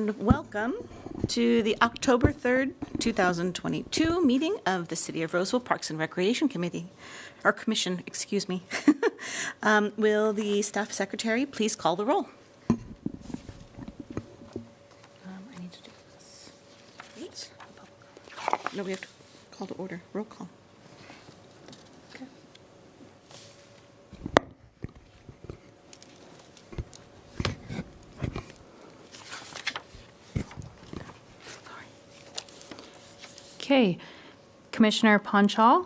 and welcome to the October 3rd, 2022 meeting of the City of Roseville Parks and Recreation Committee, or Commission, excuse me. Will the staff secretary please call the roll? I need to do this. Wait. No, we have to call to order. Roll call. Okay. Okay, Commissioner Ponchal.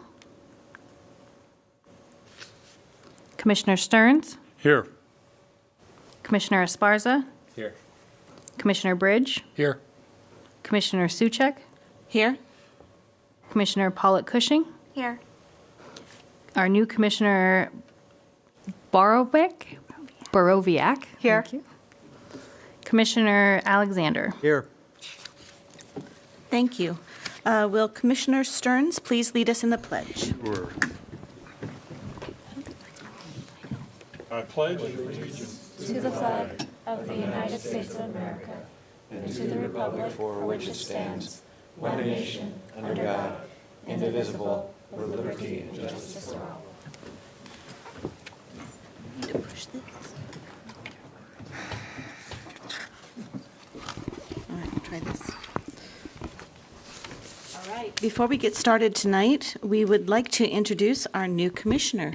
Commissioner Stearns. Here. Commissioner Esparza. Here. Commissioner Bridge. Here. Commissioner Suchek. Here. Commissioner Pollock-Cushing. Here. Our new Commissioner Borowiak. Here. Thank you. Commissioner Alexander. Here. Thank you. Will Commissioner Stearns please lead us in the pledge? Sure. I pledge allegiance To the flag of the United States of America and to the republic for which it stands, one nation, under God, indivisible, with liberty and justice for all. Need to push this. All right, I'll try this. All right. Before we get started tonight, we would like to introduce our new commissioner.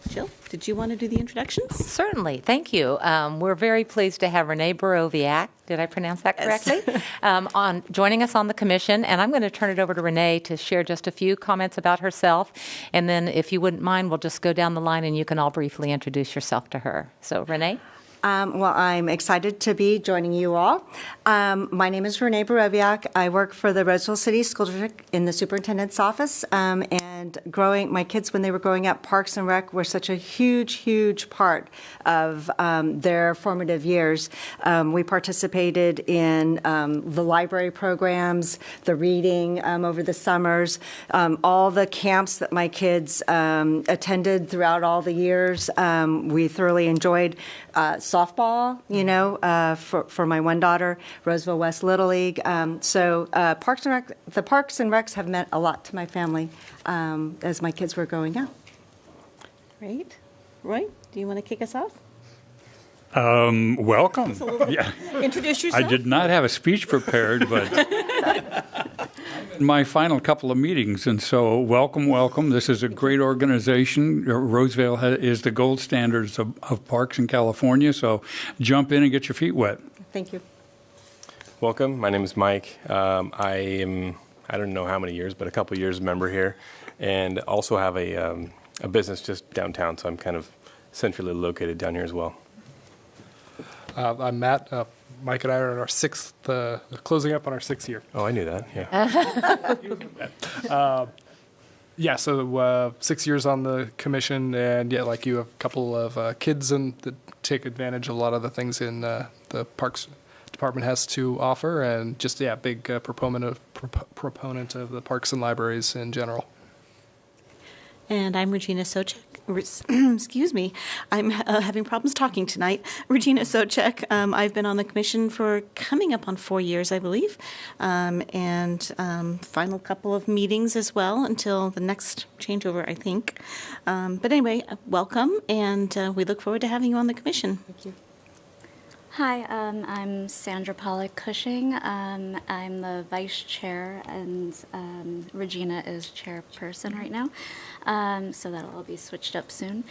Jill, did you want to do the introductions? Certainly, thank you. We're very pleased to have Renee Borowiak, did I pronounce that correctly, on joining us on the commission, and I'm going to turn it over to Renee to share just a few comments about herself, and then if you wouldn't mind, we'll just go down the line and you can all briefly introduce yourself to her. So, Renee? Well, I'm excited to be joining you all. My name is Renee Borowiak. I work for the Roseville City School District in the superintendent's office. And my kids, when they were growing up, Parks and Rec were such a huge, huge part of their formative years. We participated in the library programs, the reading over the summers, all the camps that my kids attended throughout all the years. We thoroughly enjoyed softball, for my one daughter, Roseville West Little League. So Parks and Rec, the Parks and Recs have meant a lot to my family as my kids were growing up. Great. Roy, do you want to kick us off? Welcome. Yeah. Introduce yourself. I did not have a speech prepared, but my final couple of meetings, and so welcome. This is a great organization. Roseville is the gold standards of parks in California, so jump in and get your feet wet. Thank you. Welcome. My name is Mike. I don't know how many years, but a couple of years member here, and also have a business just downtown, so I'm kind of centrally located down here as well. I'm Matt. Mike and I are in our closing up on our 6th year. Oh, I knew that, yeah. So 6 years on the commission, and like you, have a couple of kids that take advantage of a lot of the things in the Parks Department has to offer, and just, big proponent of the parks and libraries in general. And I'm Regina Sochek. Excuse me, I'm having problems talking tonight. Regina Sochek. I've been on the commission for coming up on 4 years, I believe, and final couple of meetings as well until the next changeover, I think. But anyway, welcome, and we look forward to having you on the commission. Thank you. Hi, I'm Sandra Pollock-Cushing. I'm the vice chair, and Regina is chairperson right now. So that'll all be switched up soon.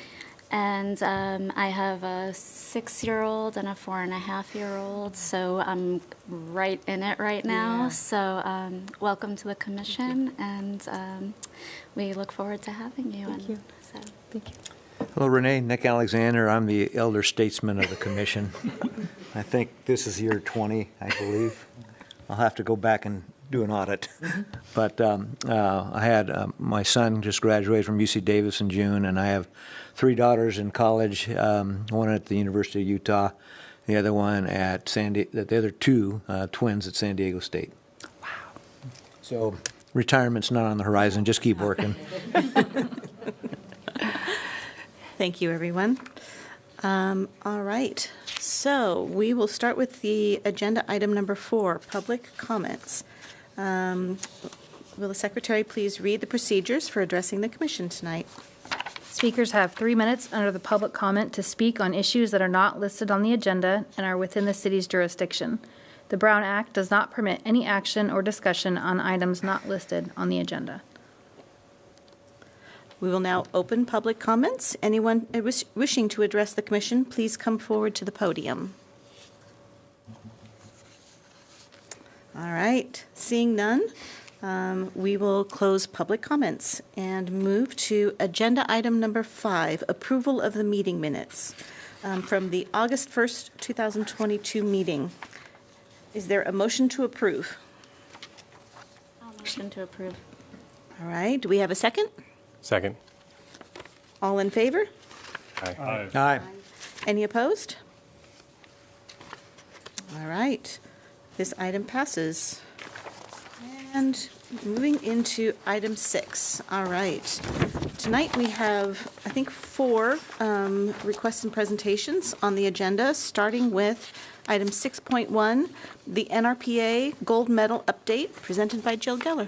And I have a 6-year-old and a 4.5-year-old, so I'm right in it right now. Yeah. So welcome to the commission, and we look forward to having you. Thank you. So. Thank you. Hello, Renee. Nick Alexander. I'm the elder statesman of the commission. I think this is year 20, I believe. I'll have to go back and do an audit. But I had my son just graduated from UC Davis in June, and I have 3 daughters in college, one at the University of Utah, the other one at the other 2 twins at San Diego State. Wow. So retirement's not on the horizon. Just keep working. Thank you, everyone. All right. So we will start with the agenda item number 4, public comments. Will the secretary please read the procedures for addressing the commission tonight? Speakers have 3 minutes under the public comment to speak on issues that are not listed on the agenda and are within the city's jurisdiction. The Brown Act does not permit any action or discussion on items not listed on the agenda. We will now open public comments. Anyone wishing to address the commission, please come forward to the podium. All right, seeing none, we will close public comments and move to agenda item number 5, approval of the meeting minutes from the August 1st, 2022 meeting. Is there a motion to approve? I'll motion to approve. All right, do we have a second? Second. All in favor? Aye. Aye. Any opposed? All right, this item passes. And moving into item 6. All right. Tonight we have, I think, 4 requests and presentations on the agenda, starting with item 6.1, the NRPA Gold Medal Update, presented by Jill Geller.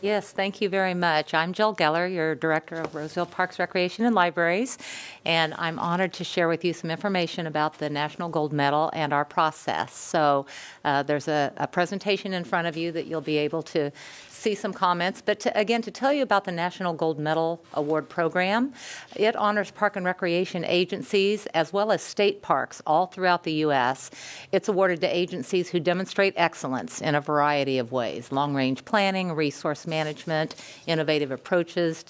Yes, thank you very much. I'm Jill Geller, your Director of Roseville Parks, Recreation, and Libraries, and I'm honored to share with you some information about the National Gold Medal and our process. So there's a presentation in front of you that you'll be able to see some comments. But again, to tell you about the National Gold Medal Award Program, it honors park and recreation agencies as well as state parks all throughout the U.S. It's awarded to agencies who demonstrate excellence in a variety of ways: long-range planning, resource management, innovative approaches,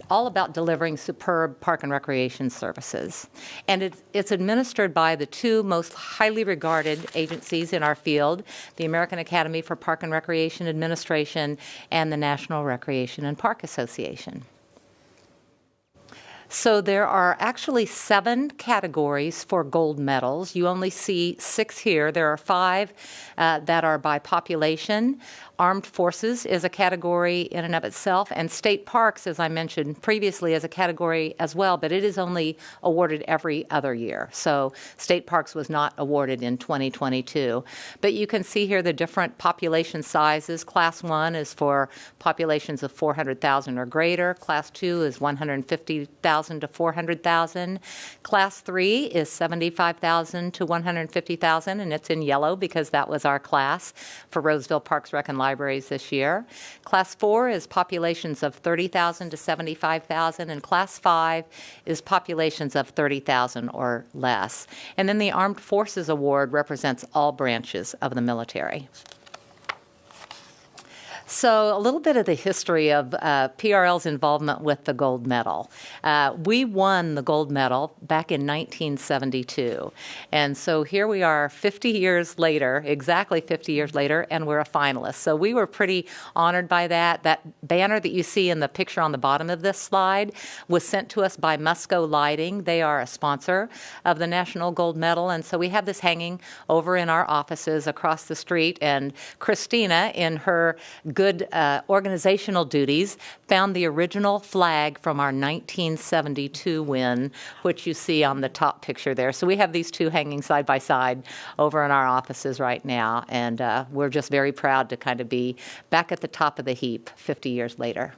all about delivering superb park and recreation services. And it's administered by the 2 most highly regarded agencies in our field, the American Academy for Park and Recreation Administration and the National Recreation and Park Association. So there are actually 7 categories for gold medals. You only see 6 here. There are 5 that are by population. Armed Forces is a category in and of itself, and state parks, as I mentioned previously, is a category as well, but it is only awarded every other year. So state parks was not awarded in 2022. But you can see here the different population sizes. Class 1 is for populations of 400,000 or greater. Class 2 is 150,000 to 400,000. Class 3 is 75,000 to 150,000, and it's in yellow because that was our class for Roseville Parks, Rec, and Libraries this year. Class 4 is populations of 30,000 to 75,000, and Class 5 is populations of 30,000 or less. And then the Armed Forces Award represents all branches of the military. So a little bit of the history of PRL's involvement with the gold medal. We won the gold medal back in 1972. And so here we are 50 years later, exactly 50 years later, and we're a finalist. So we were pretty honored by that. That banner that you see in the picture on the bottom of this slide was sent to us by Musco Lighting. They are a sponsor of the National Gold Medal. And so we have this hanging over in our offices across the street. And Christina, in her good organizational duties, found the original flag from our 1972 win, which you see on the top picture there. So we have these 2 hanging side by side over in our offices right now, and we're just very proud to kind of be back at the top of the heap 50 years later.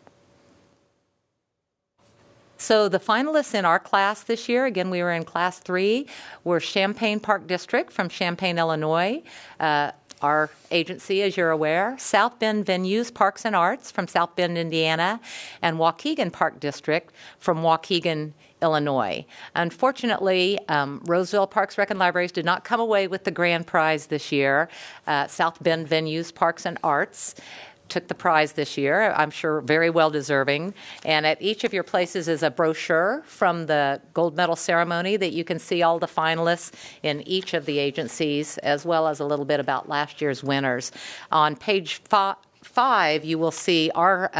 So the finalists in our class this year, again, we were in Class 3, were Champaign Park District from Champaign, Illinois, our agency, as you're aware, South Bend Venues, Parks and Arts from South Bend, Indiana, and Waukegan Park District from Waukegan, Illinois. Unfortunately, Roseville Parks, Rec, and Libraries did not come away with the grand prize this year. South Bend Venues, Parks and Arts took the prize this year, I'm sure very well deserving. And at each of your places is a brochure from the gold medal ceremony that you can see all the finalists in each of the agencies, as well as a little bit about last year's winners. On page 5, you will see our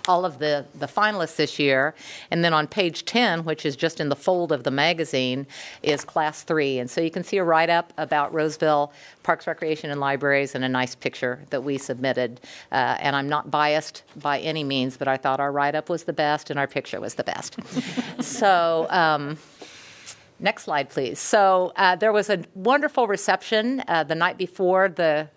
all of the finalists this year. And then on page 10, which is just in the fold of the magazine, is Class 3. And so you can see a write-up about Roseville Parks, Recreation, and Libraries and a nice picture that we submitted. And I'm not biased by any means, but I thought our write-up was the best and our picture was the best. So next slide, please. So there was a wonderful reception the night before the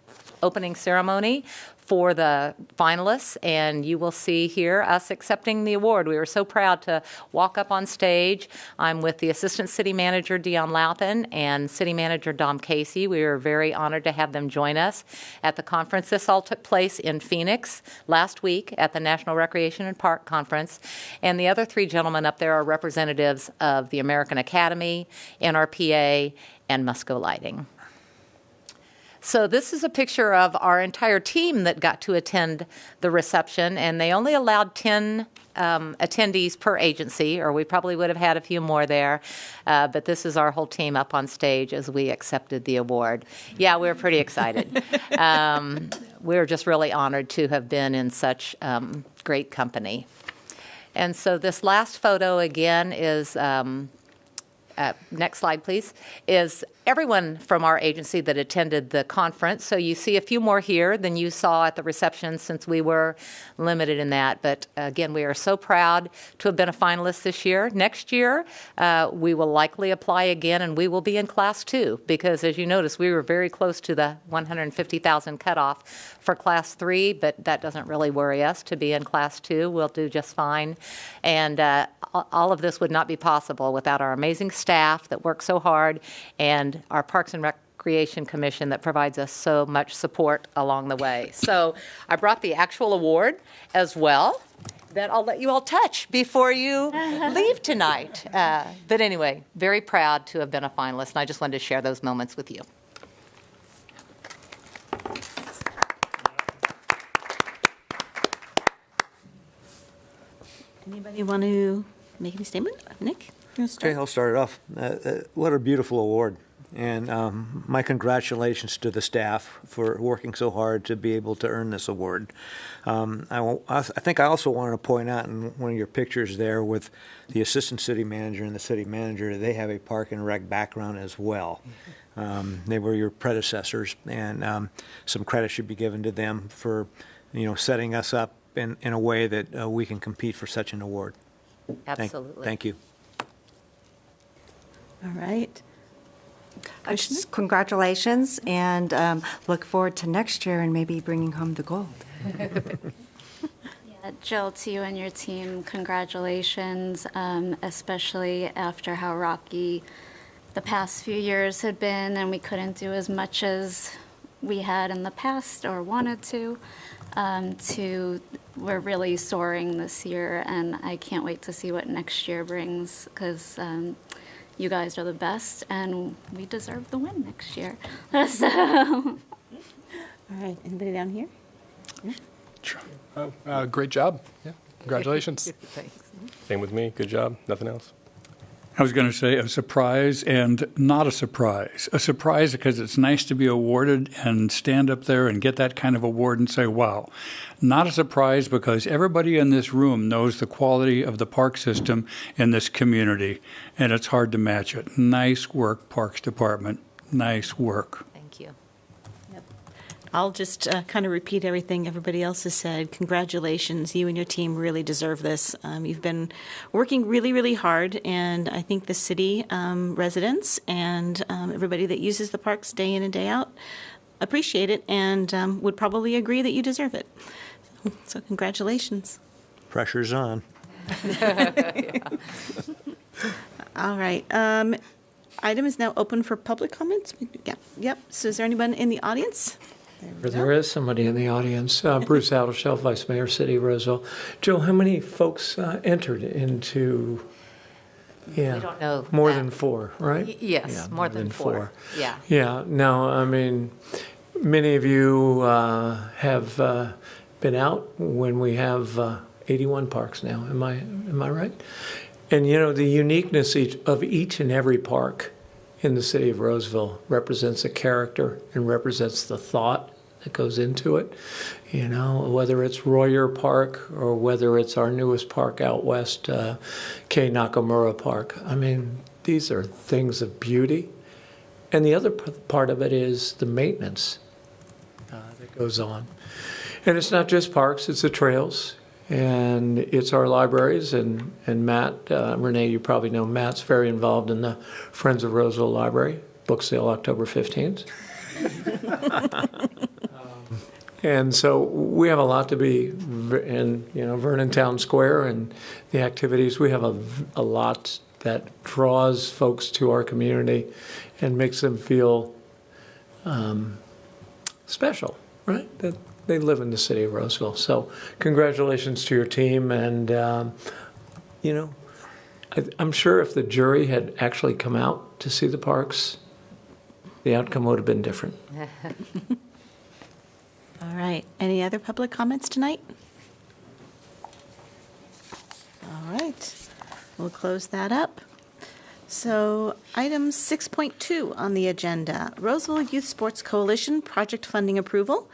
opening ceremony for the finalists, and you will see here us accepting the award. We were so proud to walk up on stage. I'm with the Assistant City Manager, Dion Louthan, and City Manager, Dom Casey. We were very honored to have them join us at the conference. This all took place in Phoenix last week at the National Recreation and Park Conference, and the other three gentlemen up there are representatives of the American Academy, NRPA, and Musco Lighting. So this is a picture of our entire team that got to attend the reception, and they only allowed 10 attendees per agency, or we probably would have had a few more there. But this is our whole team up on stage as we accepted the award. Yeah, we were pretty excited. We were just really honored to have been in such great company. And so this last photo again is, next slide please, is everyone from our agency that attended the conference. So you see a few more here than you saw at the reception since we were limited in that. But again, we are so proud to have been a finalist this year. Next year, we will likely apply again, and we will be in Class 2 because, as you notice, we were very close to the 150,000 cutoff for Class 3, but that doesn't really worry us to be in Class 2. We'll do just fine. And all of this would not be possible without our amazing staff that work so hard and our Parks and Recreation Commission that provides us so much support along the way. So I brought the actual award as well that I'll let you all touch before you leave tonight. But anyway, very proud to have been a finalist, and I just wanted to share those moments with you. Anybody want to make any statement? Nick? Okay, I'll start it off. What a beautiful award. And my congratulations to the staff for working so hard to be able to earn this award. I think I also wanted to point out in one of your pictures there with the assistant city manager and the city manager, they have a park and rec background as well. They were your predecessors, and some credit should be given to them for, setting us up in a way that we can compete for such an award. Absolutely. Thank you. All right. Just congratulations, and look forward to next year and maybe bringing home the gold. Yeah, Jill, to you and your team, congratulations, especially after how rocky the past few years had been, and we couldn't do as much as we had in the past or wanted to. We're really soaring this year, and I can't wait to see what next year brings, because you guys are the best, and we deserve the win next year. So. All right. Anybody down here? Sure. Great job. Yeah. Congratulations. Thanks. Same with me. Good job. Nothing else. I was going to say a surprise and not a surprise. A surprise because it's nice to be awarded and stand up there and get that kind of award and say, wow. Not a surprise because everybody in this room knows the quality of the park system in this community, and it's hard to match it. Nice work, Parks Department. Nice work. Thank you. I'll just kind of repeat everything everybody else has said. Congratulations. You and your team really deserve this. You've been working really, really hard, and I think the city residents and everybody that uses the parks day in and day out appreciate it and would probably agree that you deserve it. So congratulations. Pressure's on. All right. Item is now open for public comments. Yeah. Yep. So is there anyone in the audience? There is somebody in the audience. Bruce Adelshelf, Vice Mayor, City of Roseville. Joe, how many folks entered into? Yeah, We don't know more that. than 4, right? Yes, Yeah, more than 4. Yeah. Yeah. Now, I mean, many of you have been out when we have 81 parks now. Am I right? And the uniqueness of each and every park in the city of Roseville represents a character and represents the thought that goes into it. You know, whether it's Royer Park or whether it's our newest park out west, K. Nakamura Park. I mean, these are things of beauty. And the other part of it is the maintenance that goes on. And it's not just parks, it's the trails, and it's our libraries. And Matt, Renee, you probably know Matt's very involved in the Friends of Roseville Library, book sale October 15th. And so we have a lot to be in, you know, Vernon Town Square and the activities. We have a lot that draws folks to our community and makes them feel special, right? That they live in the city of Roseville. So congratulations to your team. And, you know, I'm sure if the jury had actually come out to see the parks, the outcome would have been different. All right. Any other public comments tonight? All right. We'll close that up. So item 6.2 on the agenda, Roseville Youth Sports Coalition project funding approval.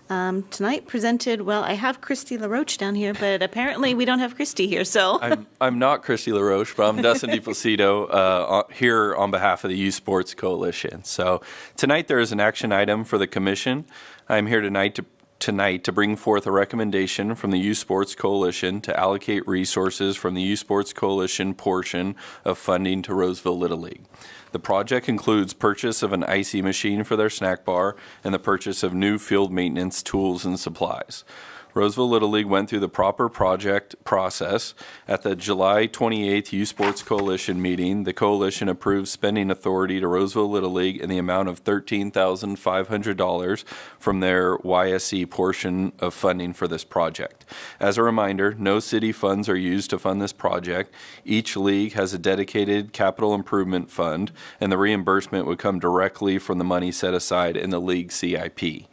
Tonight presented, well, I have Christy LaRoche down here, but apparently we don't have Christy here, so. I'm not Christy LaRoche, but I'm Dustin DiPlacido here on behalf of the Youth Sports Coalition. So tonight there is an action item for the commission. I'm here tonight to bring forth a recommendation from the Youth Sports Coalition to allocate resources from the Youth Sports Coalition portion of funding to Roseville Little League. The project includes purchase of an icy machine for their snack bar and the purchase of new field maintenance tools and supplies. Roseville Little League went through the proper project process. At the July 28th Youth Sports Coalition meeting, the coalition approved spending authority to Roseville Little League in the amount of $13,500 from their YSE portion of funding for this project. As a reminder, no city funds are used to fund this project. Each league has a dedicated capital improvement fund, and the reimbursement would come directly from the money set aside in the league CIP.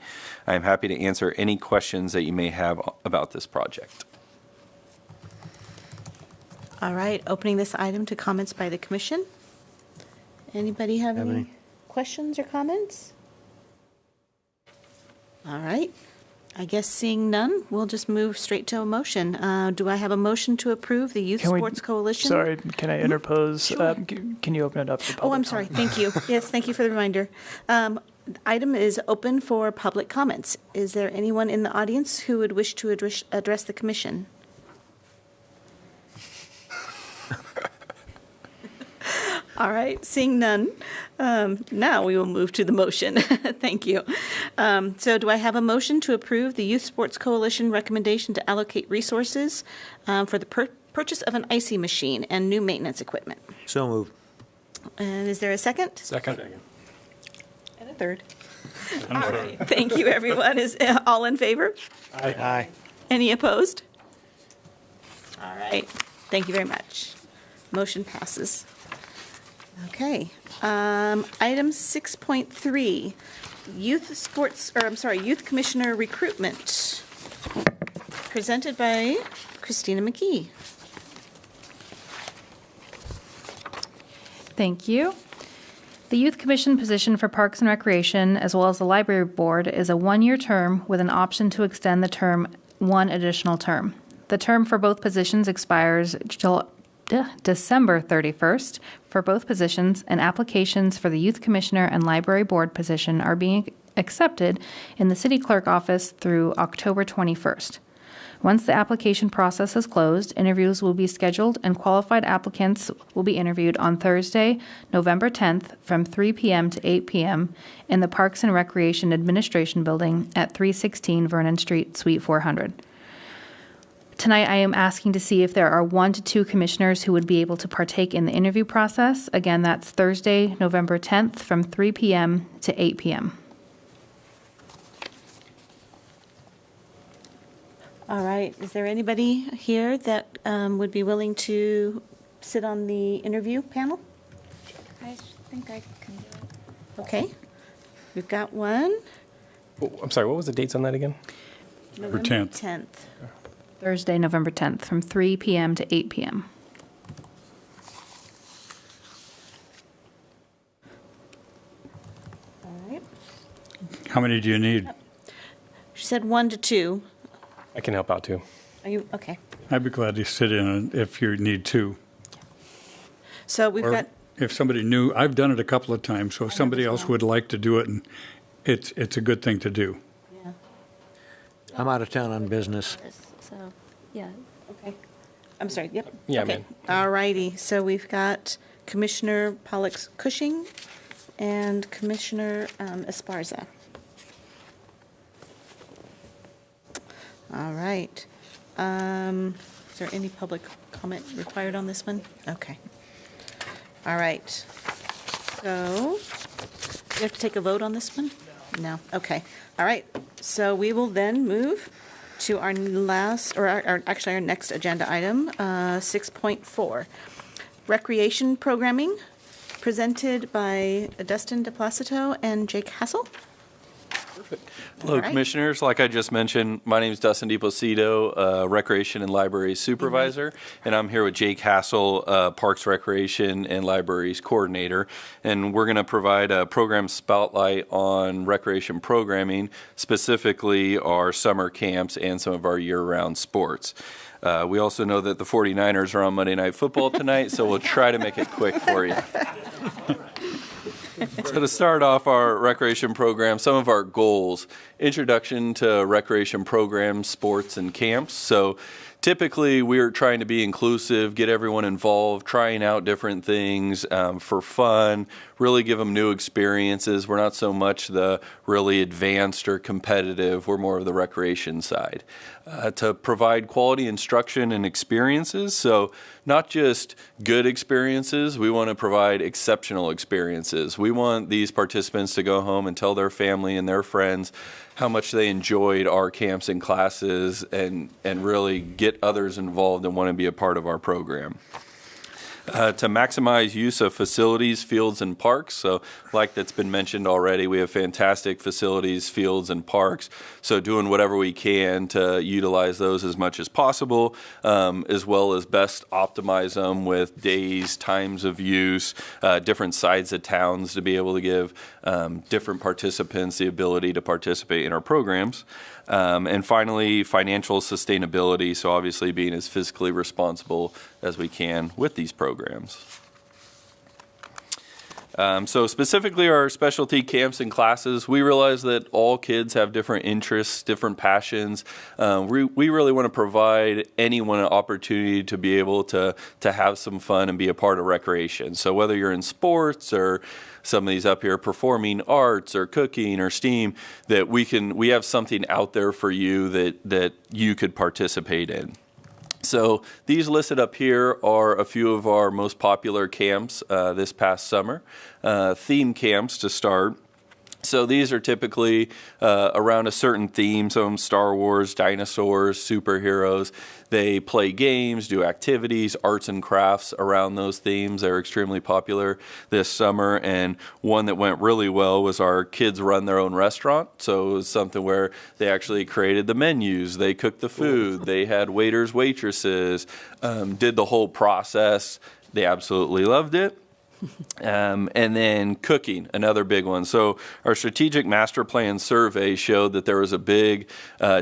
I am happy to answer any questions that you may have about this project. All right, opening this item to comments by the commission. Anybody have any questions or comments? All right, I guess seeing none, we'll just move straight to a motion. Do I have a motion to approve the Youth Sports Coalition? Sorry, can I interpose? Sure. Can you open it up to public Oh, I'm sorry, thank you. Yes, thank you for the reminder. Item is open for public comments. Is there anyone in the audience who would wish to address the commission? All right, seeing none, now we will move to the motion. Thank you. So do I have a motion to approve the Youth Sports Coalition recommendation to allocate resources for the purchase of an icy machine and new maintenance equipment? So moved. And is there a second? Second. And a third. All right, thank you, everyone. Is all in favor? Aye. Any opposed? All right, thank you very much. Motion passes. Okay, item 6.3, Youth Commissioner Recruitment, presented by Christina McKee. Thank you. The Youth Commission position for Parks and Recreation, as well as the Library Board, is a one-year term with an option to extend the term one additional term. The term for both positions expires December 31st for both positions, and applications for the Youth Commissioner and Library Board position are being accepted in the City Clerk office through October 21st. Once the application process is closed, interviews will be scheduled and qualified applicants will be interviewed on Thursday, November 10th from 3 p.m. to 8 p.m. in the Parks and Recreation Administration Building at 316 Vernon Street, Suite 400. Tonight, I am asking to see if there are 1 to 2 commissioners who would be able to partake in the interview process. Again, that's Thursday, November 10th from 3 p.m. to 8 p.m. All right, is there anybody here that would be willing to sit on the interview panel? I think I can do it. Okay, we've got one. Oh, I'm sorry, what was the dates on that again? November 10th. 10th. Thursday, November 10th from 3 p.m. to 8 p.m. All right. How many do you need? She said 1 to 2. I can help out too. Are you, okay. I'd be glad to sit in if you need to. So we've Or got, if somebody new, I've done it a couple of times, so if somebody else would like to do it, and it's a good thing to do. yeah, I'm out of town on business. So, yeah. okay. I'm sorry, yep. Yeah, Okay. man. All righty, so we've got Commissioner Pollux-Cushing and Commissioner Esparza. All right. Is there any public comment required on this one? Okay. All right. So, you have to take a vote on this one? No. Okay. All right. So we will then move to our last, or actually our next agenda item, 6.4. Recreation programming, presented by Dustin DePlacido and Jake Hassel. Hello, All right. Commissioners. Like I just mentioned, my name is Dustin DePlacido, Recreation and Library Supervisor, and I'm here with Jake Hassel, Parks, Recreation, and Libraries Coordinator. And we're going to provide a program spotlight on recreation programming, specifically our summer camps and some of our year-round sports. We also know that the 49ers are on Monday Night Football tonight, so we'll try to make it quick for you. So to start off our recreation program, some of our goals: introduction to recreation programs, sports, and camps. So typically we're trying to be inclusive, get everyone involved, trying out different things for fun, really give them new experiences. We're not so much the really advanced or competitive. We're more of the recreation side. To provide quality instruction and experiences. So not just good experiences, we want to provide exceptional experiences. We want these participants to go home and tell their family and their friends how much they enjoyed our camps and classes, and really get others involved and want to be a part of our program. To maximize use of facilities, fields, and parks. So like that's been mentioned already, we have fantastic facilities, fields, and parks. So doing whatever we can to utilize those as much as possible, as well as best optimize them with days, times of use, different sides of towns to be able to give different participants the ability to participate in our programs. And finally, financial sustainability, so obviously being as fiscally responsible as we can with these programs. So specifically our specialty camps and classes, we realize that all kids have different interests, different passions. We really want to provide anyone an opportunity to be able to have some fun and be a part of recreation. So whether you're in sports or some of these up here, performing arts or cooking or STEAM, that we have something out there for you that you could participate in. So these listed up here are a few of our most popular camps this past summer. Theme camps to start. So these are typically around a certain theme, some Star Wars, dinosaurs, superheroes. They play games, do activities, arts and crafts around those themes. They're extremely popular this summer, and one that went really well was our kids run their own restaurant. So it was something where they actually created the menus, they cooked the food, they had waiters, waitresses, did the whole process. They absolutely loved it. And then cooking, another big one. So our strategic master plan survey showed that there was a big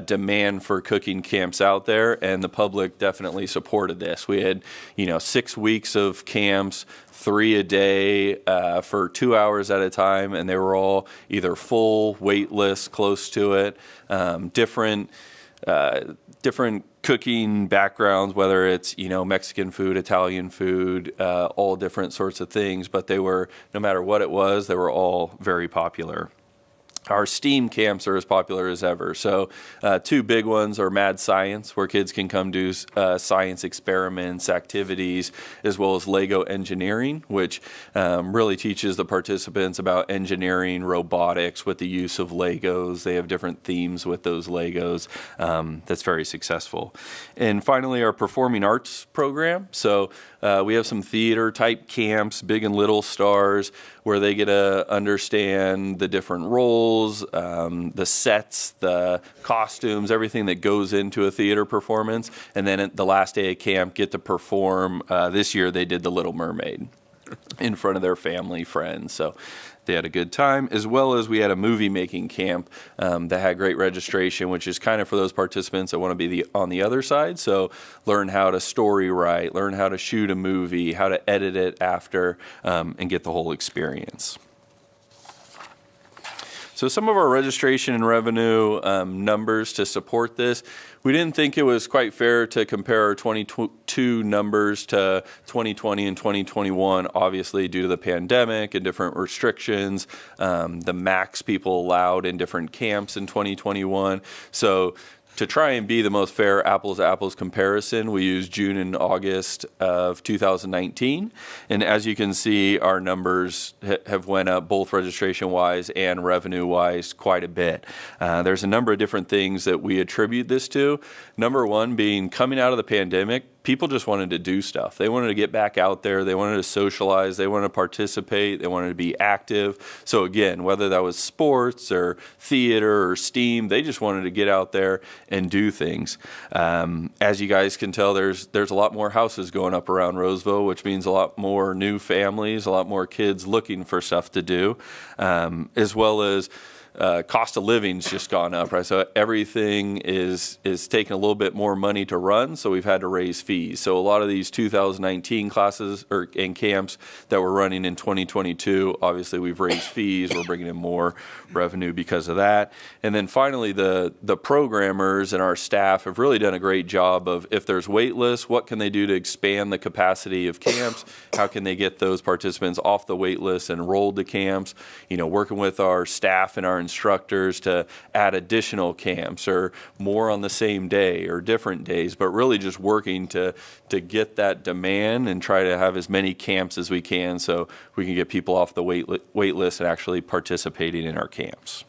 demand for cooking camps out there, and the public definitely supported this. We had, 6 weeks of camps, 3 a day for 2 hours at a time, and they were all either full, waitless, close to it, different cooking backgrounds, whether it's, Mexican food, Italian food, all different sorts of things, but they were, no matter what it was, they were all very popular. Our STEAM camps are as popular as ever. So 2 big ones are Mad Science, where kids can come do science experiments, activities, as well as Lego engineering, which really teaches the participants about engineering, robotics with the use of Legos. They have different themes with those Legos. That's very successful. And finally, our Performing Arts program. So we have some theater type camps, Big and Little Stars, where they get to understand the different roles, the sets, the costumes, everything that goes into a theater performance. And then at the last day of camp, get to perform. This year they did The Little Mermaid in front of their family, friends. So They had a good time, as well as we had a movie making camp that had great registration, which is kind of for those participants that want to be on the other side. So learn how to story write, learn how to shoot a movie, how to edit it after, and get the whole experience. So some of our registration and revenue numbers to support this. We didn't think it was quite fair to compare our 22 numbers to 2020 and 2021, obviously due to the pandemic and different restrictions, the max people allowed in different camps in 2021. So to try and be the most fair apples-to-apples comparison, we used June and August of 2019. And as you can see, our numbers have went up both registration-wise and revenue-wise quite a bit. There's a number of different things that we attribute this to. Number one being coming out of the pandemic, people just wanted to do stuff. They wanted to get back out there. They wanted to socialize. They wanted to participate. They wanted to be active. So again, whether that was sports or theater or STEAM, they just wanted to get out there and do things. As you guys can tell, there's a lot more houses going up around Roseville, which means a lot more new families, a lot more kids looking for stuff to do, as well as cost of living's just gone up, right? So everything is taking a little bit more money to run, so we've had to raise fees. So a lot of these 2019 classes and camps that we're running in 2022, obviously we've raised fees. We're bringing in more revenue because of that. And then finally, the programmers and our staff have really done a great job of, if there's wait lists, what can they do to expand the capacity of camps? How can they get those participants off the wait list and enrolled to camps? Working with our staff and our instructors to add additional camps or more on the same day or different days, but really just working to get that demand and try to have as many camps as we can so we can get people off the wait list and actually participating in our camps.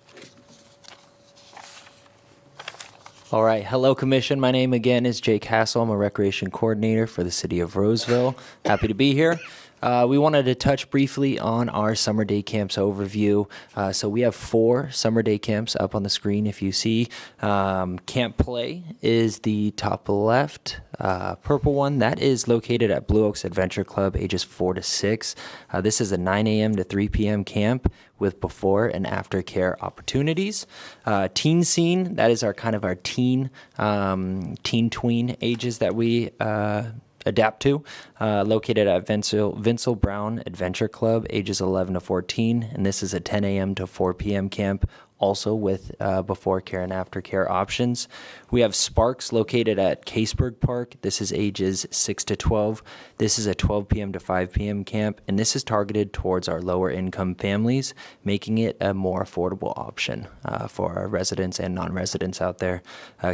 All right. Hello, Commission. My name again is Jake Hassel. I'm a recreation coordinator for the city of Roseville. Happy to be here. We wanted to touch briefly on our summer day camps overview. So we have 4 summer day camps up on the screen. If you see, Camp Play is the top left purple one. That is located at Blue Oaks Adventure Club, ages 4 to 6. This is a 9 a.m. to 3 p.m. camp with before and after care opportunities. Teen Scene, that is our teen tween ages that we adapt to, located at Vincel Brown Adventure Club, ages 11 to 14, and this is a 10 a.m. to 4 p.m. camp, also with before care and after care options. We have Sparks located at Caseburg Park. This is ages 6 to 12. This is a 12 p.m. to 5 p.m. camp, and this is targeted towards our lower income families, making it a more affordable option for our residents and non-residents out there.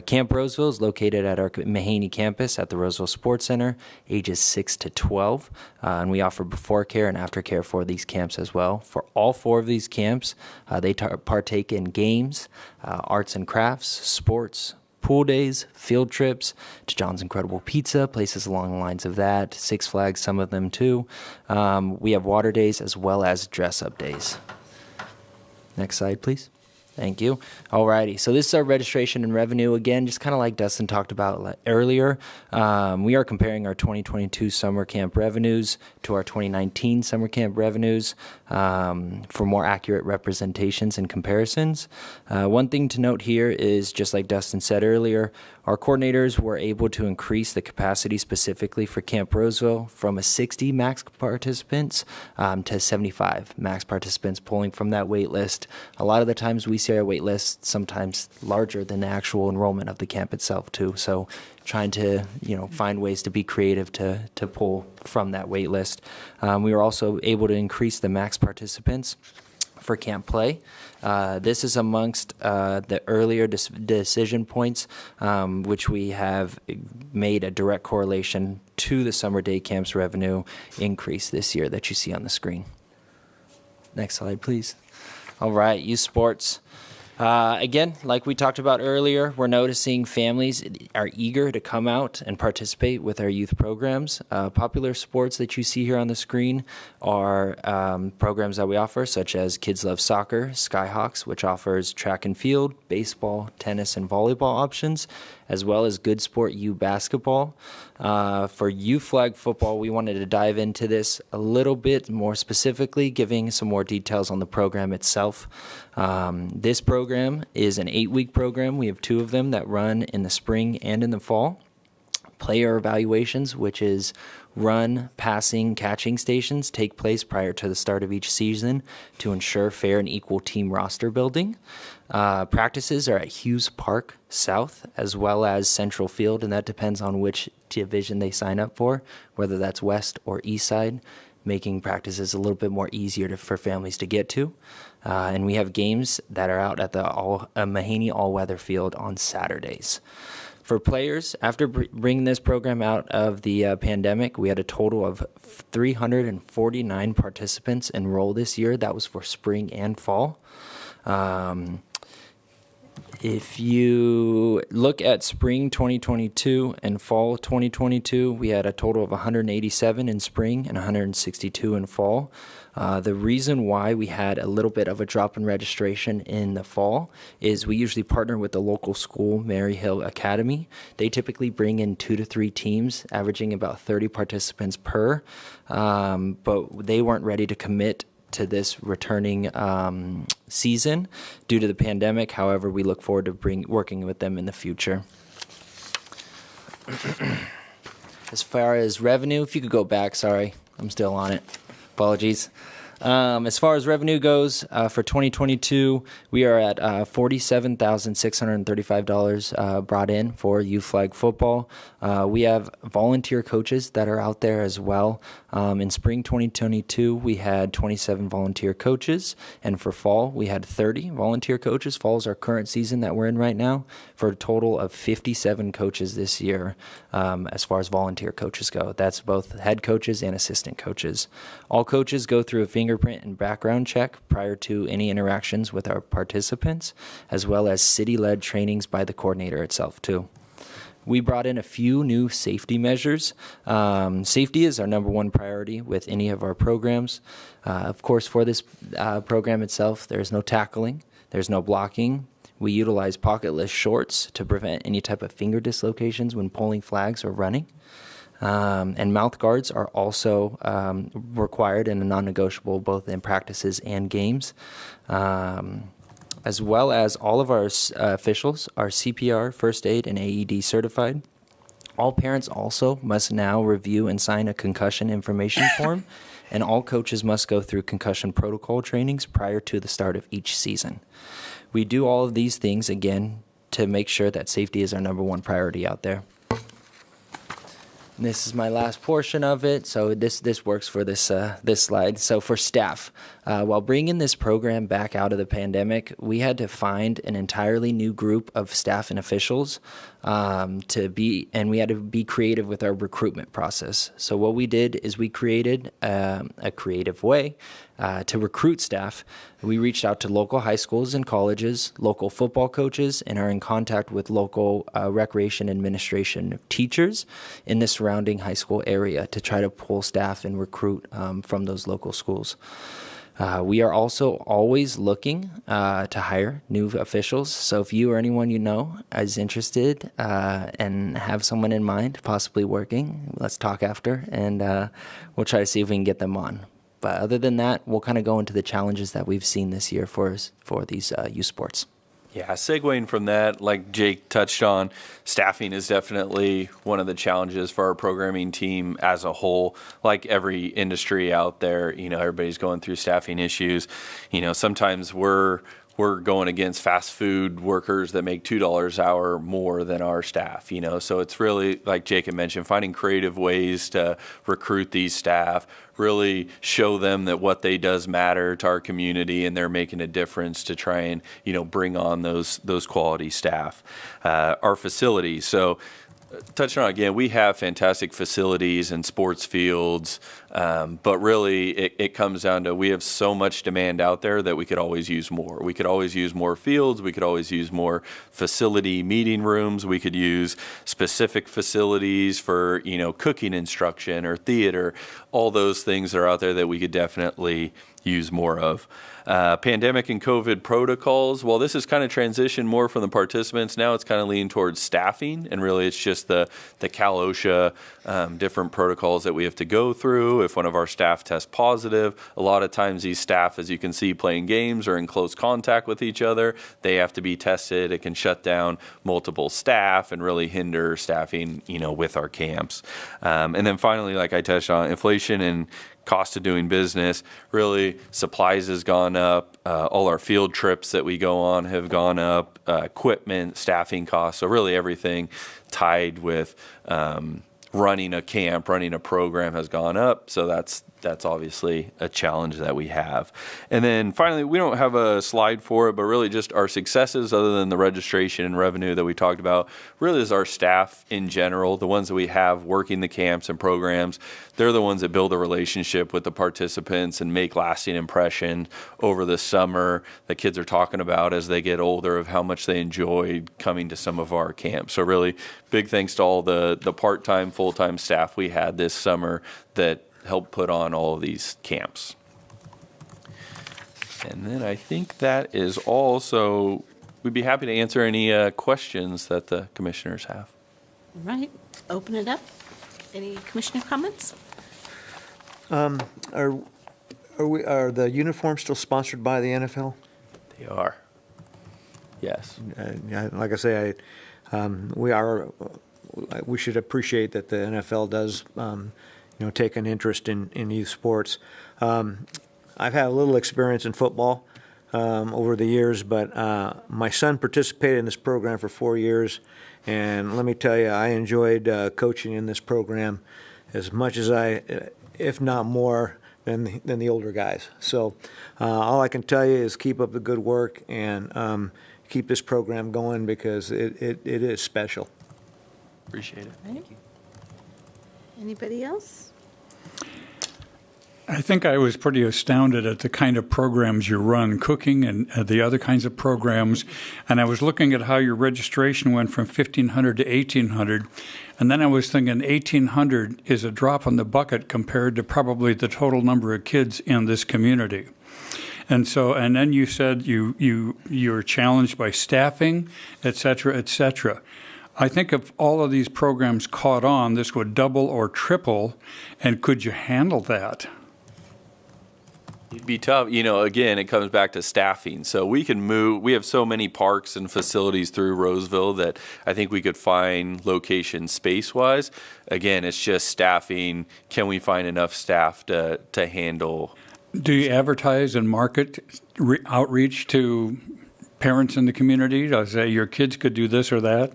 Camp Roseville is located at our Mahaney campus at the Roseville Sports Center, ages 6 to 12, and we offer before care and after care for these camps as well. For all 4 of these camps, they partake in games, arts and crafts, sports, pool days, field trips to John's Incredible Pizza, places along the lines of that, Six Flags, some of them too. We have water days as well as dress-up days. Next slide, please. Thank you. Alrighty, so this is our registration and revenue. Again, just kind of like Dustin talked about earlier, we are comparing our 2022 summer camp revenues to our 2019 summer camp revenues for more accurate representations and comparisons. One thing to note here is, just like Dustin said earlier, our coordinators were able to increase the capacity specifically for Camp Roseville from a 60 max participants to 75 max participants pulling from that wait list. A lot of the times we see our wait list sometimes larger than the actual enrollment of the camp itself too. So trying to find ways to be creative to pull from that wait list. We were also able to increase the max participants for Camp Play. This is amongst the earlier decision points, which we have made a direct correlation to the summer day camps revenue increase this year that you see on the screen. Next slide, please. All right, youth sports. Again, like we talked about earlier, we're noticing families are eager to come out and participate with our youth programs. Popular sports that you see here on the screen are programs that we offer, such as Kids Love Soccer, Skyhawks, which offers track and field, baseball, tennis, and volleyball options, as well as Good Sport U basketball. For U Flag football, we wanted to dive into this a little bit more specifically, giving some more details on the program itself. This program is an 8-week program. We have 2 of them that run in the spring and in the fall. Player evaluations, which is run, passing, catching stations, take place prior to the start of each season to ensure fair and equal team roster building. Practices are at Hughes Park South as well as Central Field, and that depends on which division they sign up for, whether that's West or East Side, making practices a little bit more easier for families to get to. And we have games that are out at the Mahaney All-Weather Field on Saturdays. For players, after bringing this program out of the pandemic, we had a total of 349 participants enroll this year. That was for spring and fall. If you look at spring 2022 and fall 2022, we had a total of 187 in spring and 162 in fall. The reason why we had a little bit of a drop in registration in the fall is we usually partner with the local school, Maryhill Academy. They typically bring in 2 to 3 teams, averaging about 30 participants per, but they weren't ready to commit to this returning season due to the pandemic. However, we look forward to working with them in the future. As far as revenue, if you could go back, sorry, I'm still on it. Apologies. As far as revenue goes, for 2022, we are at $47,635 brought in for U Flag football. We have volunteer coaches that are out there as well. In spring 2022, we had 27 volunteer coaches, and for fall, we had 30 volunteer coaches. Fall is our current season that we're in right now, for a total of 57 coaches this year as far as volunteer coaches go. That's both head coaches and assistant coaches. All coaches go through a fingerprint and background check prior to any interactions with our participants, as well as city-led trainings by the coordinator itself, too. We brought in a few new safety measures. Safety is our number one priority with any of our programs. Of course, for this program itself, there's no tackling, there's no blocking. We utilize pocketless shorts to prevent any type of finger dislocations when pulling flags or running. And mouth guards are also required and non-negotiable both in practices and games. As well as all of our officials are CPR, first aid, and AED certified. All parents also must now review and sign a concussion information form, and all coaches must go through concussion protocol trainings prior to the start of each season. We do all of these things, again, to make sure that safety is our number one priority out there. And this is my last portion of it, so this works for this slide. So for staff, while bringing this program back out of the pandemic, we had to find an entirely new group of staff and officials and we had to be creative with our recruitment process. So what we did is we created a creative way to recruit staff. We reached out to local high schools and colleges, local football coaches, and are in contact with local recreation administration teachers in the surrounding high school area to try to pull staff and recruit from those local schools. We are also always looking to hire new officials. So if you or anyone you know is interested and have someone in mind possibly working, let's talk after, and we'll try to see if we can get them on. But other than that, we'll kind of go into the challenges that we've seen this year for these youth sports. Yeah, segueing from that, like Jake touched on, staffing is definitely one of the challenges for our programming team as a whole. Like every industry out there, everybody's going through staffing issues. Sometimes we're going against fast food workers that make $2 an hour more than our staff, So it's really, like Jake had mentioned, finding creative ways to recruit these staff, really show them that what they does matter to our community and they're making a difference to try and, bring on those quality staff. Our facilities. So touching on again, we have fantastic facilities and sports fields, but really it comes down to we have so much demand out there that we could always use more. We could always use more fields. We could always use more facility meeting rooms. We could use specific facilities for, cooking instruction or theater. All those things are out there that we could definitely use more of. Pandemic and COVID protocols, well, this has kind of transitioned more from the participants. Now it's kind of leaning towards staffing, and really it's just the Cal OSHA different protocols that we have to go through. If one of our staff tests positive, a lot of times these staff, as you can see, playing games are in close contact with each other. They have to be tested. It can shut down multiple staff and really hinder staffing, with our camps. And then finally, like I touched on, inflation and cost of doing business. Really, supplies has gone up. All our field trips that we go on have gone up. Equipment, staffing costs. So really everything tied with running a camp, running a program has gone up. So that's obviously a challenge that we have. And then finally, we don't have a slide for it, but really just our successes other than the registration and revenue that we talked about, really is our staff in general, the ones that we have working the camps and programs. They're the ones that build a relationship with the participants and make lasting impression over the summer. The kids are talking about as they get older of how much they enjoyed coming to some of our camps. So really big thanks to all the part-time, full-time staff we had this summer that help put on all of these camps. And then I think that is all. So we'd be happy to answer any questions that the commissioners have. All right, open it up. Any commissioner comments? Are the uniforms still sponsored by the NFL? They are. Yes. Like I say, we should appreciate that the NFL does take an interest in youth sports. I've had a little experience in football over the years, but my son participated in this program for 4 years, and let me tell you, I enjoyed coaching in this program as much as if not more, than the older guys. So all I can tell you is keep up the good work and keep this program going because it is special. Appreciate it. Thank you. Anybody else? I think I was pretty astounded at the kind of programs you run, cooking and the other kinds of programs. And I was looking at how your registration went from 1,500 to 1,800. And then I was thinking 1,800 is a drop in the bucket compared to probably the total number of kids in this community. And then you said you're challenged by staffing, et cetera, et cetera. I think if all of these programs caught on, this would double or triple. And could you handle that? It'd be tough. Again, it comes back to staffing. So we can move. We have so many parks and facilities through Roseville that I think we could find location space-wise. Again, it's just staffing. Can we find enough staff to handle? Do you advertise and market outreach to parents in the community to say your kids could do this or that?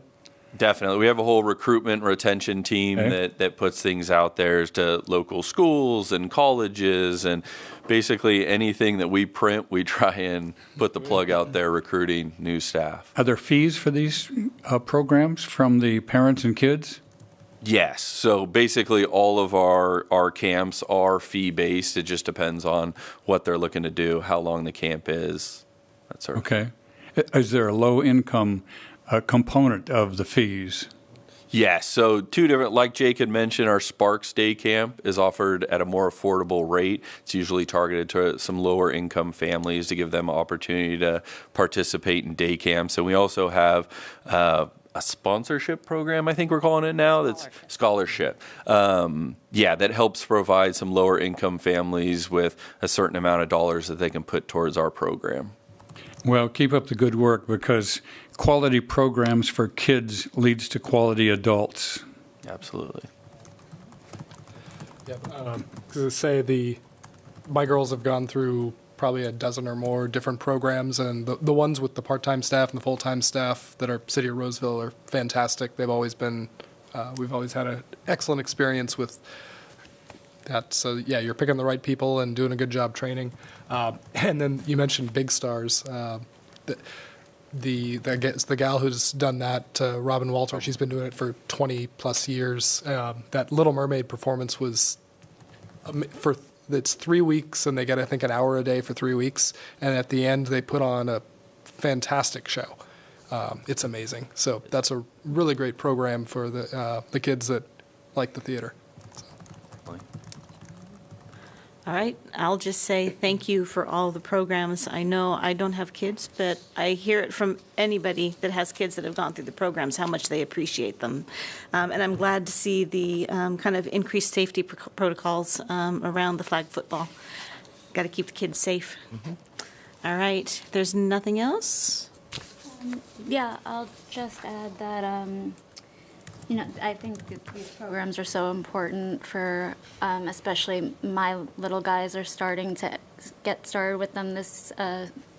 Definitely. We have a whole recruitment retention team that puts things out there to local schools and colleges, and basically anything that we print, we try and put the plug out there recruiting new staff. Are there fees for these programs from the parents and kids? Yes. So basically all of our camps are fee-based. It just depends on what they're looking to do, how long the camp is, that sort of thing. Okay. Is there a low-income component of the fees? Yes. So two different, like Jake had mentioned, our Sparks Day Camp is offered at a more affordable rate. It's usually targeted to some lower income families to give them an opportunity to participate in day camps. And we also have a sponsorship program, I think we're calling it now, that's scholarship. That helps provide some lower income families with a certain amount of dollars that they can put towards our program. Well, keep up the good work because quality programs for kids leads to quality adults. Absolutely. My girls have gone through probably a dozen or more different programs, and the ones with the part-time staff and the full-time staff that are City of Roseville are fantastic. They've always been, we've always had an excellent experience with that. So yeah, you're picking the right people and doing a good job training. And then you mentioned Big Stars. the gal who's done that, Robin Walter, she's been doing it for 20 plus years. That Little Mermaid performance was it's 3 weeks, and they get, I think, an hour a day for 3 weeks. And at the end, they put on a fantastic show. It's amazing. So that's a really great program for the kids that like the theater. All right, I'll just say thank you for all the programs. I know I don't have kids, but I hear it from anybody that has kids that have gone through the programs, how much they appreciate them. And I'm glad to see the kind of increased safety protocols around the flag football. Got to keep the kids safe. All right, there's nothing else? Yeah, I'll just add that, I think that these programs are so important for, especially my little guys are starting to get started with them this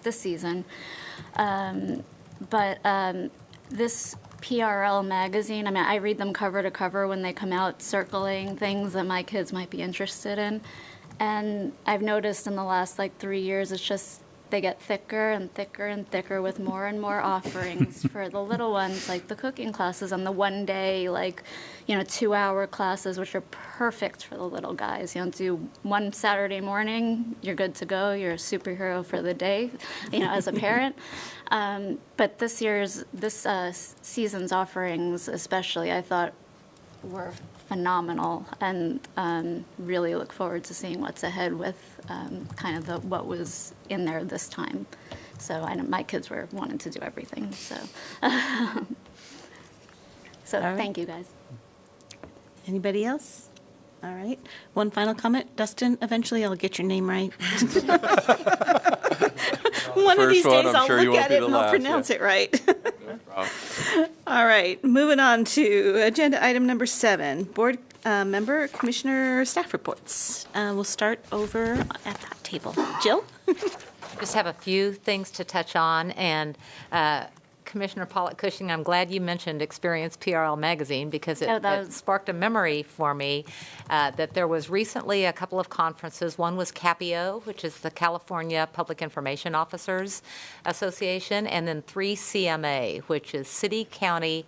season. But this PRL magazine, I read them cover to cover when they come out, circling things that my kids might be interested in. And I've noticed in the last 3 years, it's just they get thicker and thicker and thicker with more and more offerings for the little ones, like the cooking classes and the 1 day, 2-hour classes, which are perfect for the little guys. Do one Saturday morning, you're good to go. You're a superhero for the day, as a parent. But this season's offerings, especially, I thought were phenomenal, and really look forward to seeing what's ahead with kind of what was in there this time. So I know my kids were wanting to do everything. So, Right. Thank you guys. Anybody else? All right. One final comment. Dustin, eventually I'll get your name right. One of these days I'll look at it and I'll pronounce it right. All right. Moving on to agenda item number 7, board member, commissioner, staff reports. We'll start over at that table. Jill? Just have a few things to touch on, and Commissioner Pollock-Cushing, I'm glad you mentioned Experience PRL Magazine, because it sparked a memory for me that there was recently a couple of conferences. One was CAPIO, which is the California Public Information Officers Association, and then 3CMA, which is City County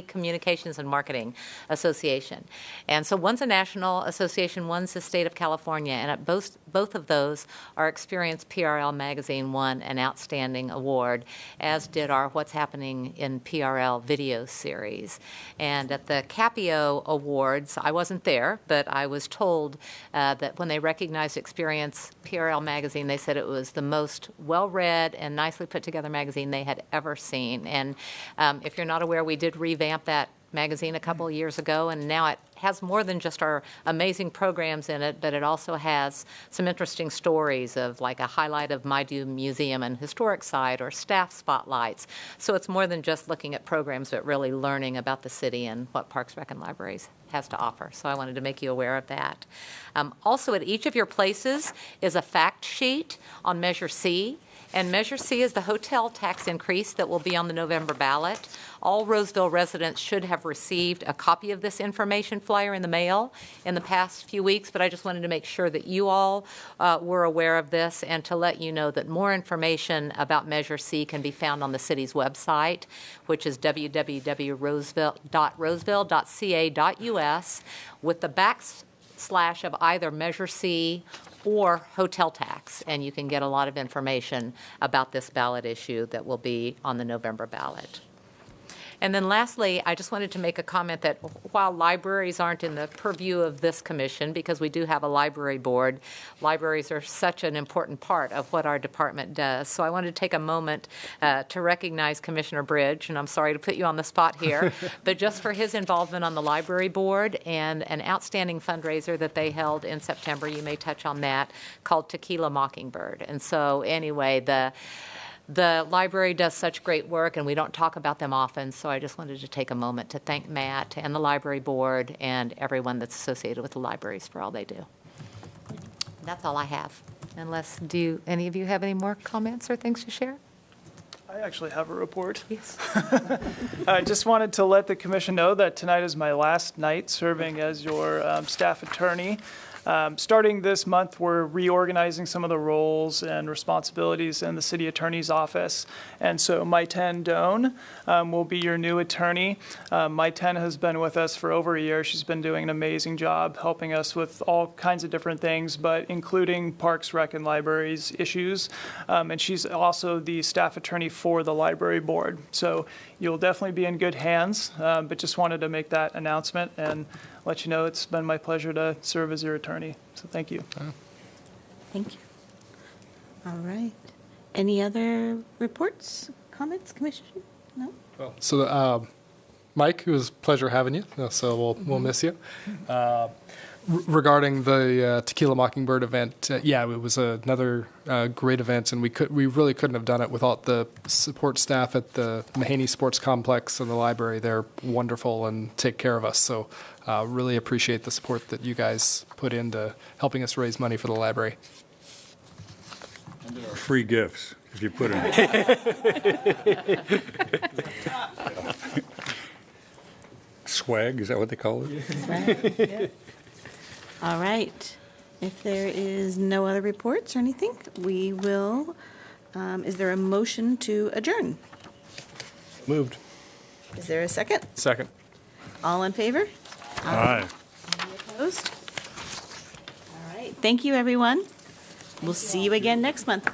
Communications and Marketing Association. And so one's a national association, one's the state of California, and at both of those, our Experience PRL Magazine won an outstanding award, as did our What's Happening in PRL video series. And at the CAPIO Awards, I wasn't there, but I was told that when they recognized Experience PRL Magazine, they said it was the most well-read and nicely put together magazine they had ever seen. And if you're not aware, we did revamp that magazine a couple of years ago, and now it has more than just our amazing programs in it, but it also has some interesting stories of a highlight of Maidu Museum and Historic Site, or staff spotlights. So it's more than just looking at programs, but really learning about the city and what Parks, Rec, and Libraries has to offer. So I wanted to make you aware of that. Also, at each of your places is a fact sheet on Measure C. And Measure C is the hotel tax increase that will be on the November ballot. All Roseville residents should have received a copy of this information flyer in the mail in the past few weeks, but I just wanted to make sure that you all were aware of this, and to let you know that more information about Measure C can be found on the city's website, which is www.roseville.ca.us, with the backslash of either Measure C or hotel tax, and you can get a lot of information about this ballot issue that will be on the November ballot. And then lastly, I just wanted to make a comment that while libraries aren't in the purview of this commission, because we do have a library board, libraries are such an important part of what our department does. So I wanted to take a moment to recognize Commissioner Bridge, and I'm sorry to put you on the spot here, but just for his involvement on the library board and an outstanding fundraiser that they held in September, you may touch on that, called Tequila Mockingbird. And so anyway, the library does such great work, and we don't talk about them often, so I just wanted to take a moment to thank Matt and the library board and everyone that's associated with the libraries for all they do. That's all I have, unless any of you have any more comments or things to share? I actually have a report. Yes. I just wanted to let the commission know that tonight is my last night serving as your staff attorney. Starting this month, we're reorganizing some of the roles and responsibilities in the city attorney's office. And so Maiten Doan will be your new attorney. Maiten has been with us for over a year. She's been doing an amazing job helping us with all kinds of different things, but including Parks, Rec, and Libraries issues. And she's also the staff attorney for the library board. So you'll definitely be in good hands, but just wanted to make that announcement and let you know it's been my pleasure to serve as your attorney. So thank you. Thank you. All right. Any other reports, comments, Commission? No? Well, so Mike, it was a pleasure having you. So we'll miss you. Regarding the Tequila Mockingbird event, yeah, it was another great event, and we really couldn't have done it without the support staff at the Mahaney Sports Complex and the library. They're wonderful and take care of us. So really appreciate the support that you guys put into helping us raise money for the library. And there are free gifts if you put in. Swag, is that what they call it? Swag, yeah. All right. If there is no other reports or anything, we will, is there a motion to adjourn? Moved. Is there a second? Second. All in favor? Aye. Any opposed? All right. Thank you, everyone. We'll see you again next month.